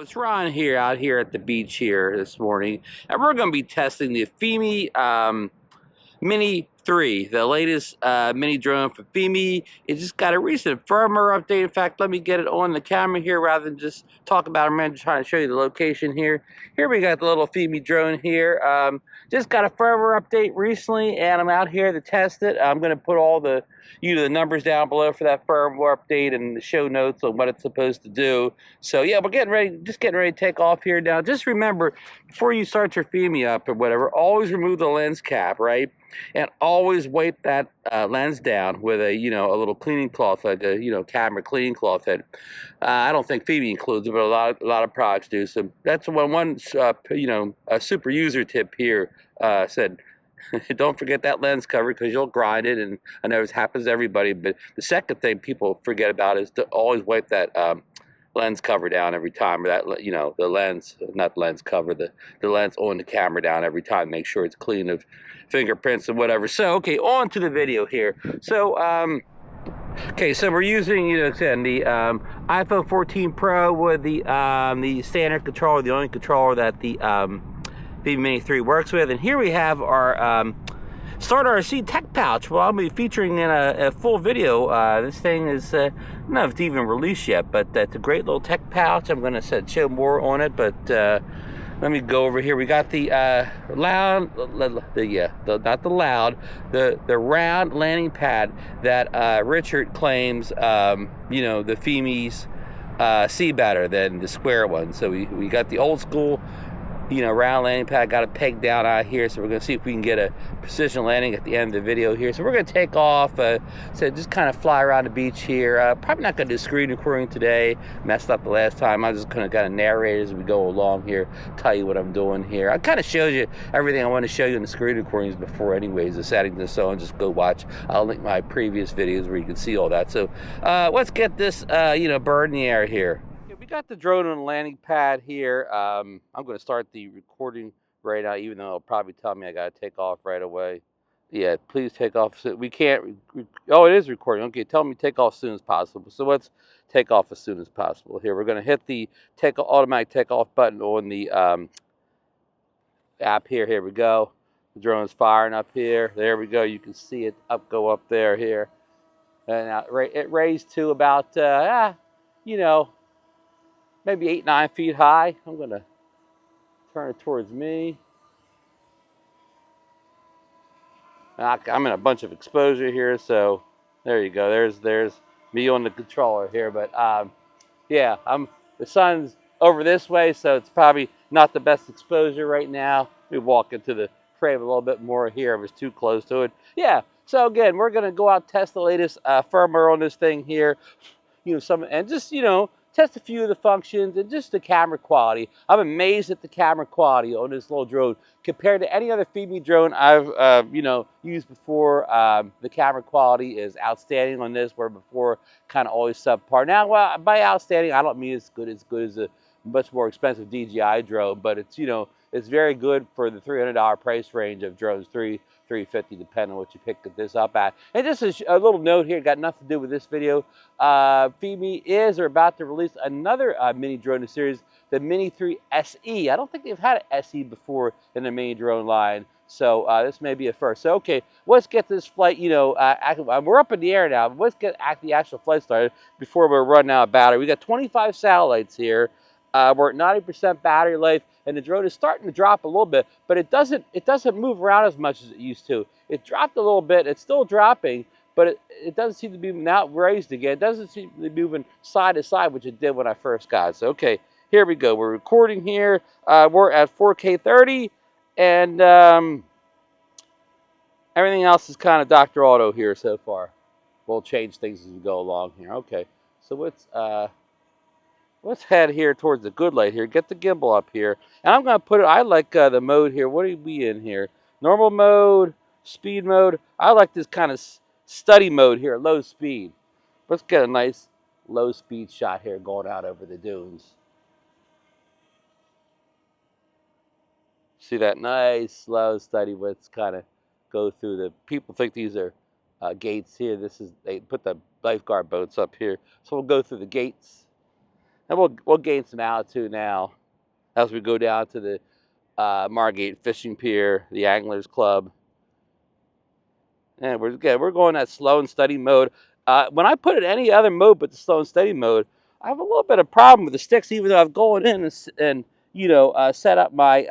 It's Ron here, out here at the beach here this morning, and we're going to be testing the Fimi Mini 3, the latest mini drone from Fimi. It just got a recent firmware update. In fact, let me get it on the camera here rather than just talk about it. I'm just trying to show you the location here. Here we got the little Fimi drone here. Just got a firmware update recently, and I'm out here to test it. I'm going to put all the numbers down below for that firmware update and the show notes on what it's supposed to do. So yeah, we're getting ready to take off here now. Just remember, before you start your Fimi up or whatever, always remove the lens cap, right? And always wipe that lens down with a a little cleaning cloth, like a camera cleaning cloth head. I don't think Fimi includes it, but a lot of products do. So that's one a super user tip here said. Don't forget that lens cover because you'll grind it, and I know this happens to everybody. But the second thing people forget about is to always wipe that lens cover down every time, or that the lens, not the lens cover, the lens on the camera down every time. Make sure it's clean of fingerprints and whatever. So okay, on to the video here. So okay, so we're using again the iPhone 14 Pro with the standard controller, the only controller that the Fimi Mini 3 works with, and here we have our Start RC tech pouch. Well, I'll be featuring in a full video. This thing is I don't know if it's even released yet, but it's a great little tech pouch. I'm going to show more on it, but let me go over here. We got the round landing pad that Richard claims the Fimi's see better than the square one. So we got the old school round landing pad, got it pegged down out here, so we're going to see if we can get a precision landing at the end of the video here. So we're going to take off, so just kind of fly around the beach here. Probably not going to do screen recording today, messed up the last time. I'm just going to kind of narrate as we go along here, tell you what I'm doing here. I kind of showed you everything I want to show you in the screen recordings before anyways, the settings and so on. Just go watch. I'll link my previous videos where you can see all that. So let's get this bird in the air here. We got the drone on the landing pad here. I'm going to start the recording right now, even though it'll probably tell me I got to take off right away. Yeah, please take off. So we can't. Oh, it is recording. Okay, tell me take off as soon as possible. So let's take off as soon as possible. Here, we're going to hit the automatic takeoff button on the app here. Here we go. The drone's firing up here. There we go. You can see it go up there here. And it raised to about maybe 8-9 feet high. I'm going to turn it towards me. I'm in a bunch of exposure here, so there you go. There's me on the controller here. But yeah, the sun's over this way, so it's probably not the best exposure right now. We walk into the frame a little bit more here. I was too close to it. Yeah. So again, we're going to go out and test the latest firmware on this thing here. Test a few of the functions and just the camera quality. I'm amazed at the camera quality on this little drone compared to any other Fimi drone I've used before. The camera quality is outstanding on this, where before kind of always subpar. Now, well, by outstanding, I don't mean as good as a much more expensive DJI drone, but it's very good for the $300 price range of drones, $350, depending on what you pick this up at. And just a little note here, got nothing to do with this video. Fimi is about to release another mini drone in the series, the Mini 3 SE. I don't think they've had an SE before in the mini drone line, so this may be a first. So okay, let's get this flight. We're up in the air now, but let's get the actual flight started before we're running out of battery. We got 25 satellites here. We're at 90% battery life, and the drone is starting to drop a little bit, but it doesn't move around as much as it used to. It dropped a little bit. It's still dropping, but it doesn't seem to be now raised again. It doesn't seem to be moving side to side, which it did when I first got it. So okay, here we go. We're recording here. We're at 4K 30, and everything else is kind of Dr. Auto here so far. We'll change things as we go along here. Okay, so let's head here towards the good light here. Get the gimbal up here. And I'm going to put it, I like the mode here. What are we in here? Normal mode, speed mode. I like this kind of study mode here, low speed. Let's get a nice low speed shot here going out over the dunes. See that nice, slow, steady widths kind of go through the, people think these are gates here. They put the lifeguard boats up here. So we'll go through the gates. And we'll gain some altitude now as we go down to the Margate Fishing Pier, the Anglers Club. And we're going that slow and steady mode. When I put it any other mode but the slow and steady mode, I have a little bit of problem with the sticks, even though I've gone in and set up my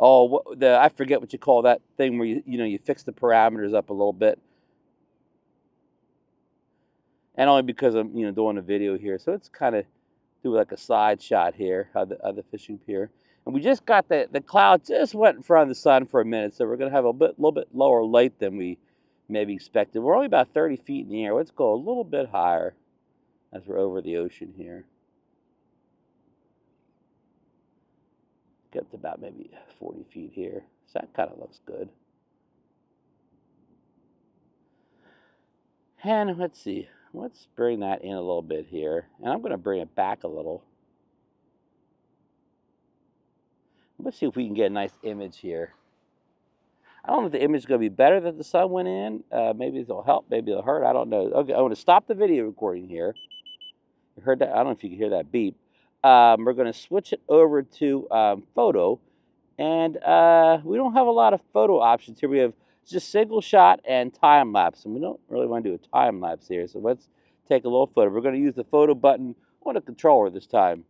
I forget what you call that thing where you fix the parameters up a little bit. And only because I'm doing a video here, so it's kind of do like a side shot here of the fishing pier. And we just got the cloud just went in front of the sun for a minute, so we're gonna have a little bit lower light than we maybe expected. We're only about 30 feet in the air. Let's go a little bit higher as we're over the ocean here. Get to about maybe 40 feet here. So that kind of looks good. And let's see. Let's bring that in a little bit here. And I'm going to bring it back a little. Let's see if we can get a nice image here. I don't know if the image is going to be better that the sun went in. Maybe it'll help. Maybe it'll hurt. I don't know. Okay, I want to stop the video recording here. You heard that? I don't know if you can hear that beep. We're going to switch it over to photo. And we don't have a lot of photo options here. We have just single shot and time lapse. And we don't really want to do a time lapse here. So let's take a little photo. We're going to use the photo button on the controller this time.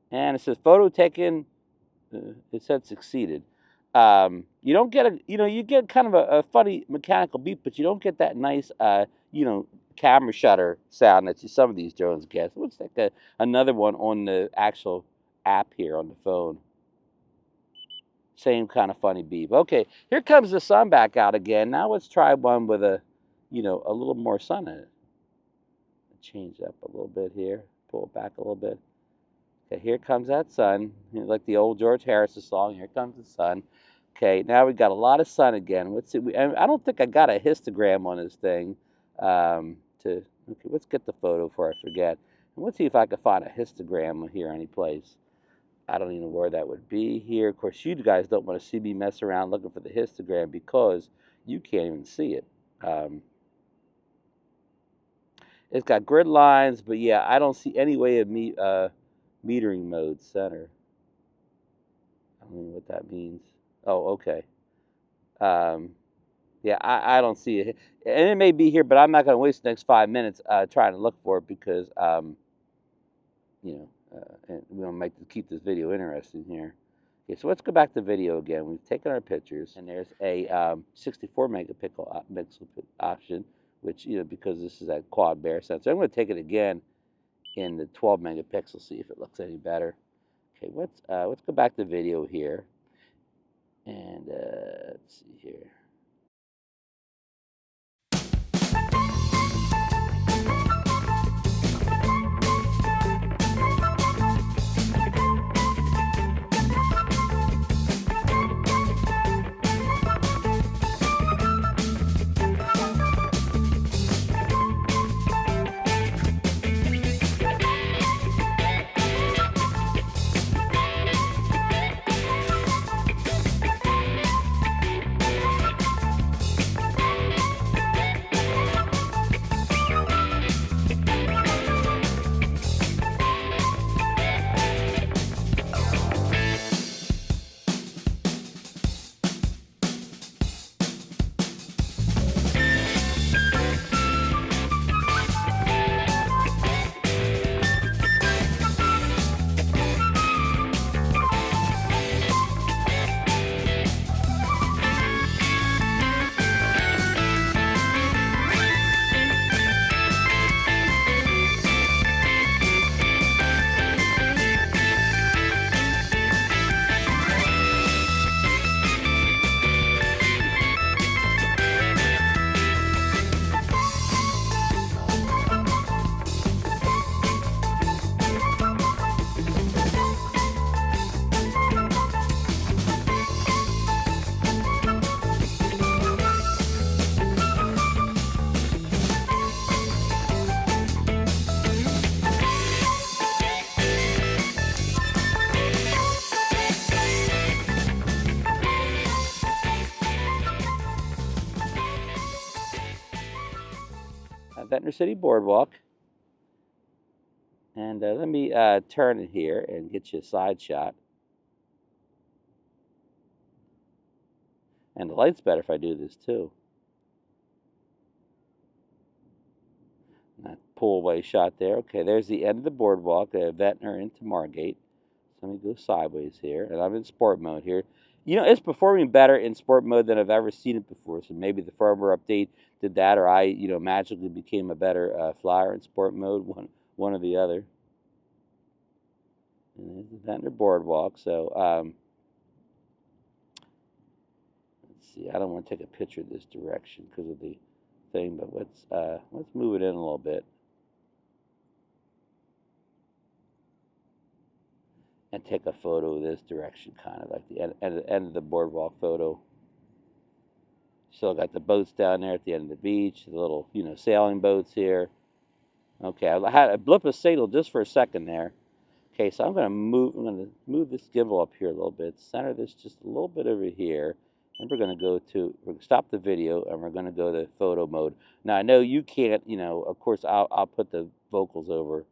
And it says photo taken. It said succeeded. You don't get you get kind of a funny mechanical beep, but you don't get that nice, camera shutter sound that some of these drones get. So let's take another one on the actual app here on the phone. Same kind of funny beep. Okay, here comes the sun back out again. Now let's try one with a little more sun in it. Change up a little bit here. Pull it back a little bit. Okay, here comes that sun. Like the old George Harrison song, here comes the sun. Okay, now we got a lot of sun again. Let's see. I don't think I got a histogram on this thing. Okay, let's get the photo before I forget. And let's see if I can find a histogram here any place. I don't even know where that would be here. Of course, you guys don't want to see me mess around looking for the histogram because you can't even see it. It's got grid lines, but yeah, I don't see any way of metering mode center. I don't know what that means. Oh, okay. Yeah, I don't see it. And it may be here, but I'm not going to waste the next 5 minutes trying to look for it because, and we want to keep this video interesting here. Okay, so let's go back to video again. We've taken our pictures, and there's a 64 megapixel option, which, because this is a quad bear sensor. I'm going to take it again in the 12 megapixel, see if it looks any better. Okay, let's go back to video here. And let's see here. Ventnor City Boardwalk. And let me turn it here and get you a side shot. And the light's better if I do this too. That pull away shot there. Okay, there's the end of the boardwalk, Ventnor into Margate. So let me go sideways here, and I'm in sport mode here. You know, it's performing better in sport mode than I've ever seen it before. So maybe the firmware update did that, or I, you know, magically became a better flyer in sport mode, one or the other. And there's the Ventnor boardwalk. So let's see. I don't want to take a picture of this direction because of the thing, but let's move it in a little bit. And take a photo of this direction, kind of like the end of the boardwalk photo. Still got the boats down there at the end of the beach, the little, you know, sailing boats here. Okay, I had a blip of signal just for a second there. Okay, so I'm gonna move this gimbal up here a little bit, center this just a little bit over here, and we're gonna stop the video and we're gonna go to photo mode. Now I know you can't, you know, of course I'll put the vocals over,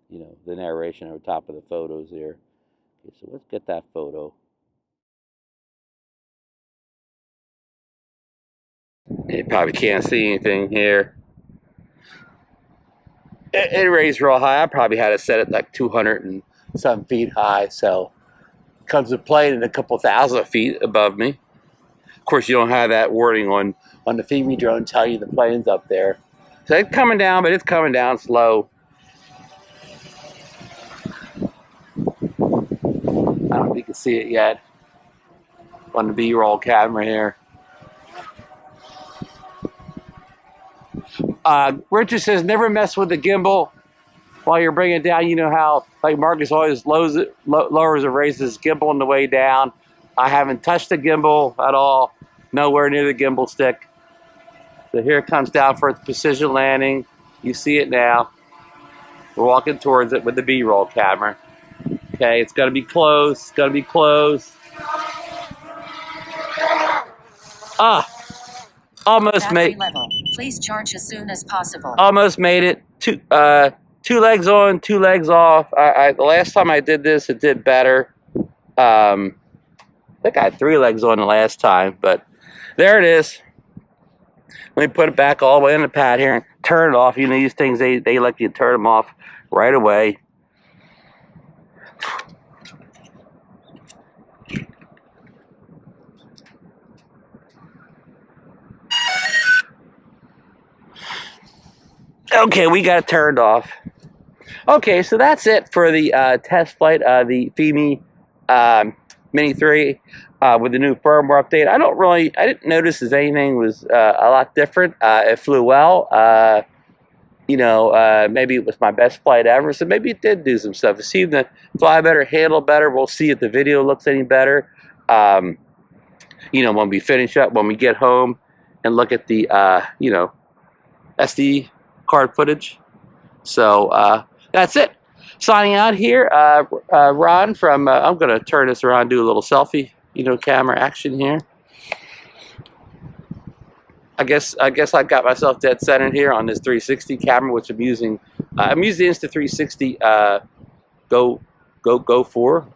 you know, the narration over top of the photos here. Okay, so let's get that photo. You probably can't see anything here. It raised real high. I probably had it set at like 200 and some feet high. So it comes to plane at a couple thousand feet above me. Of course, you don't have that wording on the Fimi drone tell you the plane's up there. So it's coming down, but it's coming down slow. I don't know if you can see it yet on the B-roll camera here. Richard says, never mess with the gimbal while you're bringing it down. You know how, like Marcus always lowers and raises gimbal on the way down. I haven't touched the gimbal at all. Nowhere near the gimbal stick. So here it comes down for its precision landing. You see it now. We're walking towards it with the B-roll camera. Okay, it's gonna be close. It's gonna be close. Almost made. Level. Please charge as soon as possible. Almost made it. Two legs on, two legs off. The last time I did this, it did better. I think I had 3 legs on the last time, but there it is. Let me put it back all the way in the pad here and turn it off. You know, these things, they let you turn them off right away. Okay, we got it turned off. Okay, so that's it for the test flight of the Fimi Mini 3 with the new firmware update. I didn't notice as anything was a lot different. It flew well. You know, maybe it was my best flight ever, so maybe it did do some stuff. It seemed to fly better, handle better. We'll see if the video looks any better. You know, when we finish up, when we get home and look at the, you know, SD card footage. So that's it. Signing out here, Ron from, I'm going to turn this around, do a little selfie, you know, camera action here. I guess I got myself dead centered here on this 360 camera, which I'm using the Insta360 Go 4.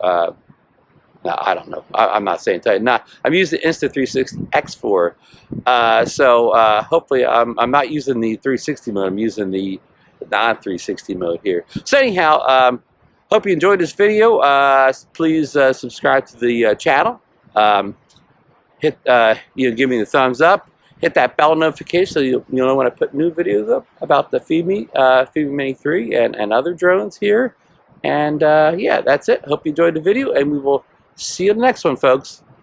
No, I don't know. I'm not saying tell you. No, I'm using the Insta360 X4. So hopefully I'm not using the 360 mode. I'm using the non-360 mode here. So anyhow, hope you enjoyed this video. Please subscribe to the channel. Hit you know, give me the thumbs up. Hit that bell notification so you know when I put new videos up about the Fimi Mini 3 and other drones here. And yeah, that's it. Hope you enjoyed the video, and we will see you in the next one, folks.